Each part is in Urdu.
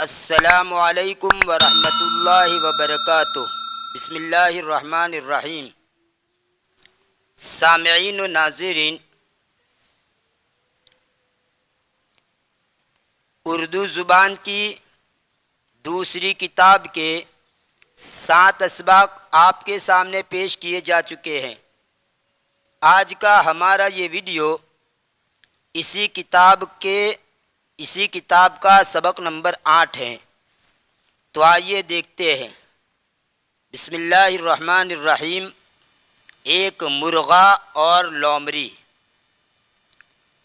السلام علیکم ورحمۃ اللہ وبرکاتہ۔ بسم اللہ الرحمن الرحیم۔ سامعین و ناظرین، اردو زبان کی دوسری کتاب کے 7 اسباق آپ کے سامنے پیش کیے جا چکے ہیں۔ آج کا ہمارا یہ ویڈیو اسی کتاب کا سبق نمبر 8 ہے، تو آئیے دیکھتے ہیں۔ بسم اللہ الرحمن الرحیم۔ ایک مرغا اور لومڑی۔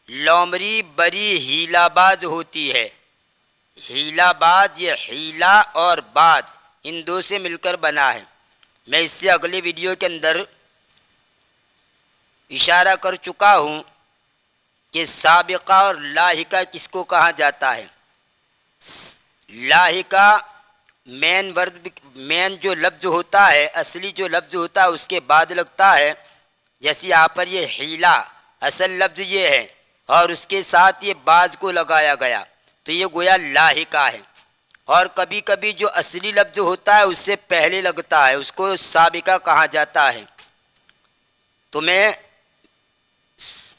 لومڑی بڑی ہیلہ باز ہوتی ہے۔ ہیلہ باز، یہ ہیلہ اور باز ان دو سے مل کر بنا ہے۔ میں اس سے اگلے ویڈیو کے اندر اشارہ کر چکا ہوں کہ سابقہ اور لاحقہ کس کو کہا جاتا ہے۔ لاحقہ مین جو لفظ ہوتا ہے، اصلی جو لفظ ہوتا ہے اس کے بعد لگتا ہے، جیسے یہاں پر یہ ہیلہ اصل لفظ یہ ہے اور اس کے ساتھ یہ باز کو لگایا گیا، تو یہ گویا لاحقہ ہے۔ اور کبھی کبھی جو اصلی لفظ ہوتا ہے اس سے پہلے لگتا ہے، اس کو سابقہ کہا جاتا ہے۔ تو میں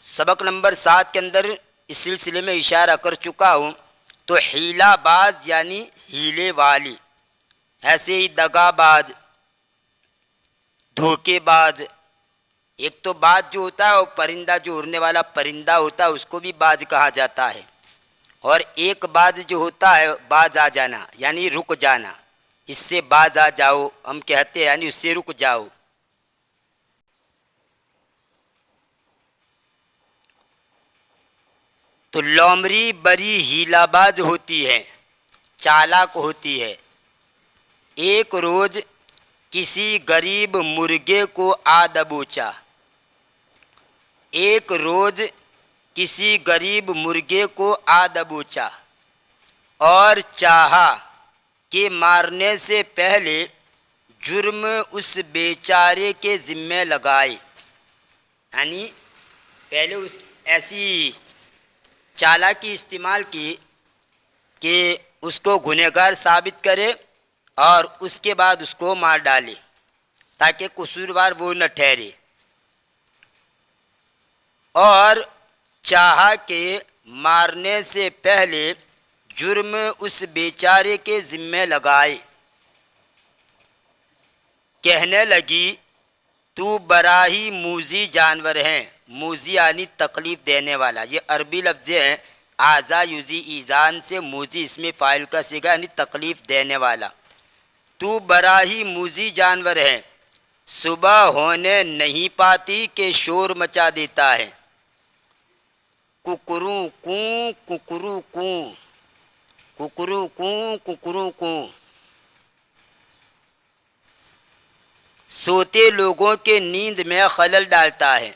سبق نمبر 7 کے اندر اس سلسلے میں اشارہ کر چکا ہوں۔ تو ہیلہ باز یعنی ہیلے والی، ایسے ہی دغا باز، دھوکے باز۔ ایک تو باز جو ہوتا ہے وہ پرندہ، جو اڑنے والا پرندہ ہوتا ہے، اس کو بھی باز کہا جاتا ہے۔ اور ایک باز جو ہوتا ہے باز آ جانا یعنی رک جانا، اس سے باز آ جاؤ ہم کہتے ہیں، یعنی اس سے رک جاؤ۔ تو لومڑی بڑی ہیلہ باز ہوتی ہے، چالاک ہوتی ہے۔ ایک روز کسی غریب مرغے کو آ دبوچا۔ ایک روز کسی غریب مرغے کو آ دبوچا اور چاہا کہ مارنے سے پہلے جرم اس بیچارے کے ذمہ لگائے، یعنی پہلے اس ایسی چالاکی استعمال کی کہ اس کو گنہگار ثابت کرے اور اس کے بعد اس کو مار ڈالے تاکہ قصوروار وہ نہ ٹھہرے، اور چاہا کہ مارنے سے پہلے جرم اس بیچارے کے ذمہ لگائے۔ کہنے لگی تو بڑا ہی موذی جانور ہے۔ موذی یعنی تکلیف دینے والا، یہ عربی لفظ ہے۔ آذا یوزی ایذان سے موذی اسم فاعل کا صیغہ یعنی تکلیف دینے والا۔ تو بڑا ہی موذی جانور ہے، صبح ہونے نہیں پاتی کہ شور مچا دیتا ہے۔ ککروں کوں ککروں کوں، ککروں کوں ککروں کوں۔ سوتے لوگوں کے نیند میں خلل ڈالتا ہے۔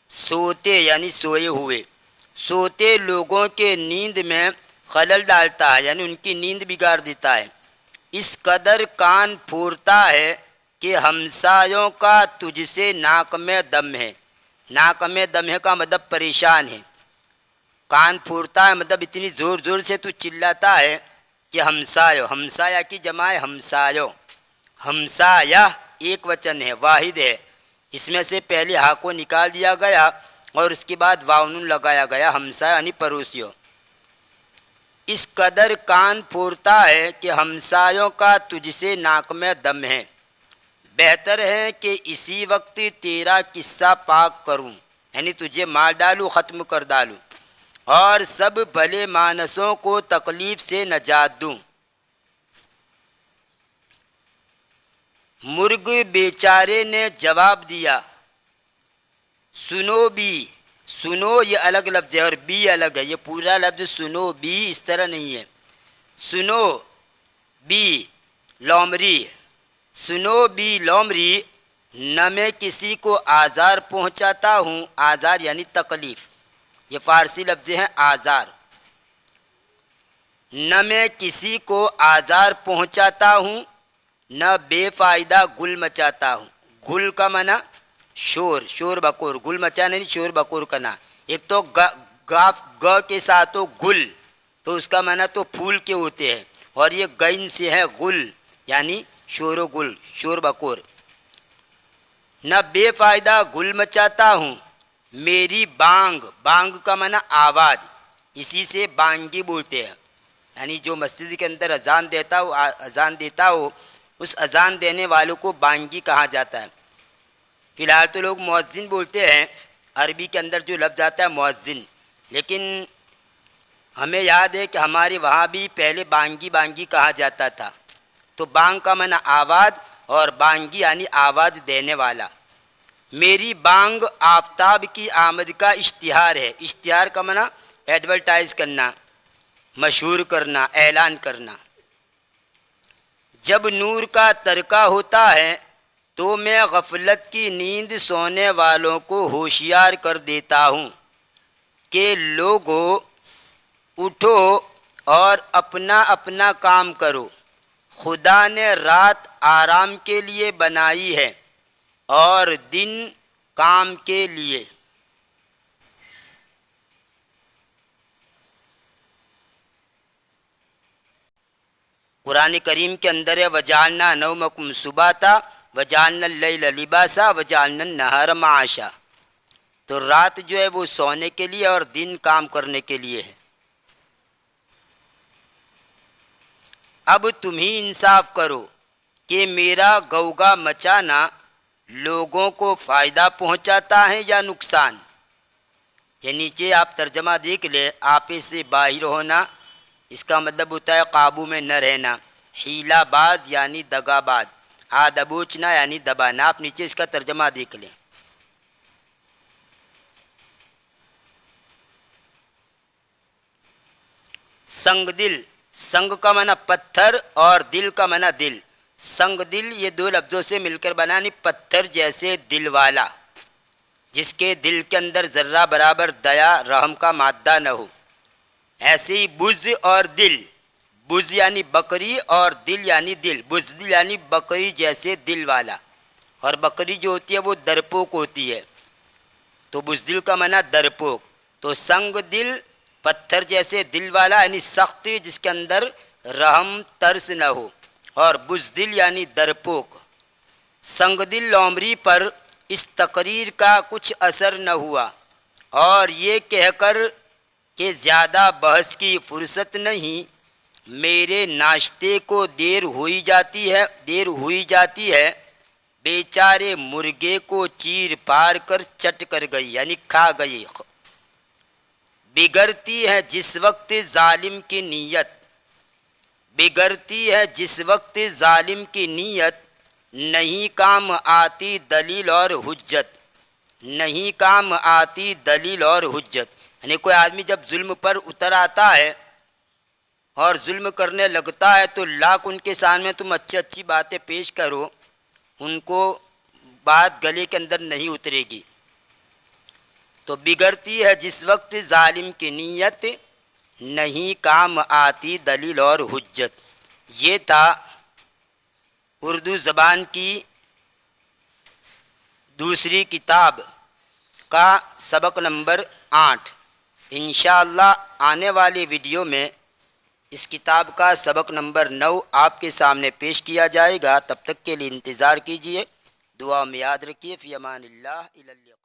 سوتے یعنی سوئے ہوئے، سوتے لوگوں کے نیند میں خلل ڈالتا ہے، یعنی ان کی نیند بگاڑ دیتا ہے۔ اس قدر کان پھورتا ہے کہ ہمسایوں کا تجھ سے ناک میں دم ہے۔ ناک میں دم ہے کا مطلب پریشان ہے۔ کان پھورتا ہے مطلب اتنی زور زور سے تو چلاتا ہے کہ ہمسایوں، ہمسایہ کی جمع ہے ہمسایوں۔ ہمسایہ ایک وچن ہے، واحد ہے، اس میں سے پہلے ہا کو نکال دیا گیا اور اس کے بعد واو نون لگایا گیا، ہمسایہ یعنی پڑوسیوں۔ اس قدر کان پھورتا ہے کہ ہمسایوں کا تجھ سے ناک میں دم ہے، بہتر ہے کہ اسی وقت تیرا قصہ پاک کروں، یعنی تجھے مار ڈالوں، ختم کر ڈالوں، اور سب بھلے مانسوں کو تکلیف سے نجات دوں۔ مرغ بیچارے نے جواب دیا، سنو بھی، سنو یہ الگ لفظ ہے اور بھی الگ ہے، یہ پورا لفظ سنو بھی اس طرح نہیں ہے۔ سنو بھی لومڑی، سنو بھی لومڑی، نہ میں کسی کو آزار پہنچاتا ہوں، آزار یعنی تکلیف، یہ فارسی لفظ ہیں آزار۔ نہ میں کسی کو آزار پہنچاتا ہوں، نہ بے فائدہ گل مچاتا ہوں۔ گل کا معنی شور، شور بکور، گل مچانا نہیں شور بکور کرنا۔ ایک تو گ کے ساتھ ہو گل، تو اس کا معنی تو پھول کے ہوتے ہیں، اور یہ غین سے ہے غل یعنی شور و گل، شور بکور۔ نہ بے فائدہ گل مچاتا ہوں میری بانگ، بانگ کا معنی آواز، اسی سے بانگی بولتے ہیں، یعنی جو مسجد کے اندر اذان دیتا ہو اس اذان دینے والوں کو بانگی کہا جاتا ہے۔ فی الحال تو لوگ مؤذن بولتے ہیں، عربی کے اندر جو لفظ آتا ہے مؤذن، لیکن ہمیں یاد ہے کہ ہمارے وہاں بھی پہلے بانگی بانگی کہا جاتا تھا۔ تو بانگ کا معنی آواز اور بانگی یعنی آواز دینے والا۔ میری بانگ آفتاب کی آمد کا اشتہار ہے، اشتہار کا معنی ایڈورٹائز کرنا، مشہور کرنا، اعلان کرنا۔ جب نور کا ترکہ ہوتا ہے تو میں غفلت کی نیند سونے والوں کو ہوشیار کر دیتا ہوں کہ لوگو اٹھو اور اپنا اپنا کام کرو، خدا نے رات آرام کے لیے بنائی ہے اور دن کام کے لیے۔ قرآن کریم کے اندر ہے وجعلنا نومکم سباتا وجعلنا اللیل لباسا وجعلنا النہار معاشا، تو رات جو ہے وہ سونے کے لیے اور دن کام کرنے کے لیے ہے۔ اب تم ہی انصاف کرو کہ میرا غوغا مچانا لوگوں کو فائدہ پہنچاتا ہے یا نقصان۔ یہ نیچے آپ ترجمہ دیکھ لیں، آپے سے باہر ہونا، اس کا مطلب ہوتا ہے قابو میں نہ رہنا، حیلہ باز یعنی دغا باز، دبوچنا یعنی دبانا۔ آپ نیچے اس کا ترجمہ دیکھ لیں۔ سنگ دل، سنگ کا معنی پتھر اور دل کا معنی دل۔ سنگ دل یہ دو لفظوں سے مل کر بنانی پتھر جیسے دل والا، جس کے دل کے اندر ذرہ برابر دیا رحم کا مادہ نہ ہو۔ ایسے ہی بز اور دل، بز یعنی بکری اور دل یعنی دل، بزدل یعنی بکری جیسے دل والا، اور بکری جو ہوتی ہے وہ درپوک ہوتی ہے، تو بزدل کا معنی درپوک۔ تو سنگ دل پتھر جیسے دل والا یعنی سخت جس کے اندر رحم ترس نہ ہو، اور بزدل یعنی درپوک۔ سنگ دل لومڑی پر اس تقریر کا کچھ اثر نہ ہوا، اور یہ کہہ کر کہ زیادہ بحث کی فرصت نہیں، میرے ناشتے کو دیر ہوئی جاتی ہے، بیچارے مرغے کو چیر پار کر چٹ کر گئی یعنی کھا گئی۔ بگڑتی ہے جس وقت ظالم کی نیت، بگڑتی ہے جس وقت ظالم کی نیت، نہیں کام آتی دلیل اور حجت، نہیں کام آتی دلیل اور حجت۔ یعنی کوئی آدمی جب ظلم پر اتر آتا ہے اور ظلم کرنے لگتا ہے تو لاکھ ان کے سامنے تم اچھی باتیں پیش کرو، ان کو بات گلے کے اندر نہیں اترے گی۔ تو بگڑتی ہے جس وقت ظالم کی نیت، نہیں کام آتی دلیل اور حجت۔ یہ تھا اردو زبان کی دوسری کتاب کا سبق نمبر 8۔ انشاءاللہ آنے والی ویڈیو میں اس کتاب کا سبق نمبر 9 آپ کے سامنے پیش کیا جائے گا۔ تب تک کے لیے انتظار کیجیے، دعا میں یاد رکھیے۔ فی امان اللہ، الی اللقاء۔